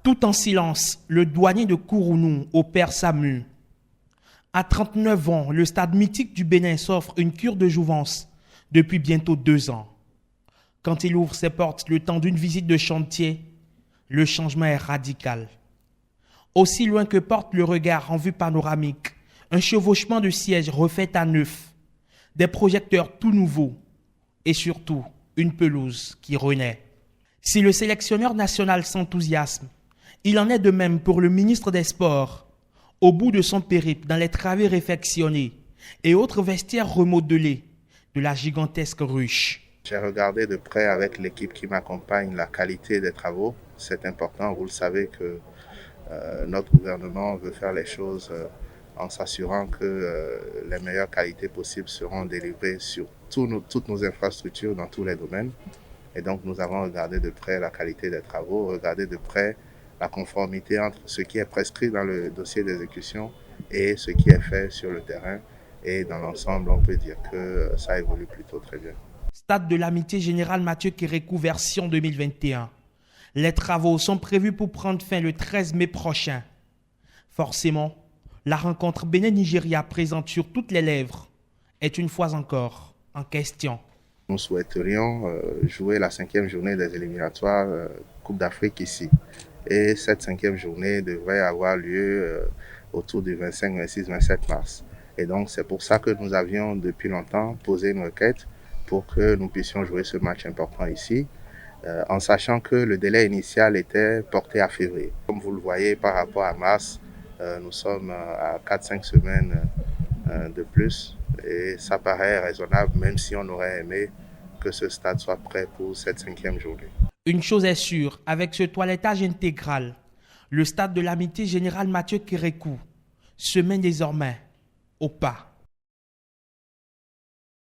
Tout en silence, le douanier de Kourounou opère Samu. À 39 ans, le stade mythique du Bénin s'offre une cure de jouvence depuis bientôt 2 ans. Quand il ouvre ses portes le temps d'une visite de chantier, le changement est radical. Aussi loin que porte le regard en vue panoramique, un chevauchement de sièges refait à neuf, des projecteurs tout nouveaux et surtout une pelouse qui renaît. Si le sélectionneur national s'enthousiasme, il en est de même pour le ministre des Sports. Au bout de son périple dans les travées réfectionnés et autres vestiaires remodelés de la gigantesque ruche. J'ai regardé de près avec l'équipe qui m'accompagne la qualité des travaux. C'est important, vous le savez que notre gouvernement veut faire les choses en s'assurant que les meilleures qualités possibles seront délivrées sur toutes nos infrastructures dans tous les domaines. Et donc nous avons regardé de près la qualité des travaux, regardé de près la conformité entre ce qui est prescrit dans le dossier d'exécution et ce qui est fait sur le terrain. Et dans l'ensemble, on peut dire que ça évolue plutôt très bien. Stade de l'Amitié Général Mathieu Kérékou version 2021. Les travaux sont prévus pour prendre fin le 13 mai prochain. Forcément, la rencontre Bénin-Nigeria présente sur toutes les lèvres est une fois encore en question. Nous souhaiterions jouer la 5e journée des éliminatoires Coupe d'Afrique ici. Et cette 5e journée devrait avoir lieu autour du 25, 26, 27 mars. Et donc c'est pour ça que nous avions depuis longtemps posé une requête pour que nous puissions jouer ce match important ici, en sachant que le délai initial était porté à février. Comme vous le voyez par rapport à mars, nous sommes à 4-5 semaines de plus et ça paraît raisonnable même si on aurait aimé que ce stade soit prêt pour cette 5e journée. Une chose est sûre, avec ce toilettage intégral, le stade de l'Amitié Général Mathieu Kérékou se met désormais au pas.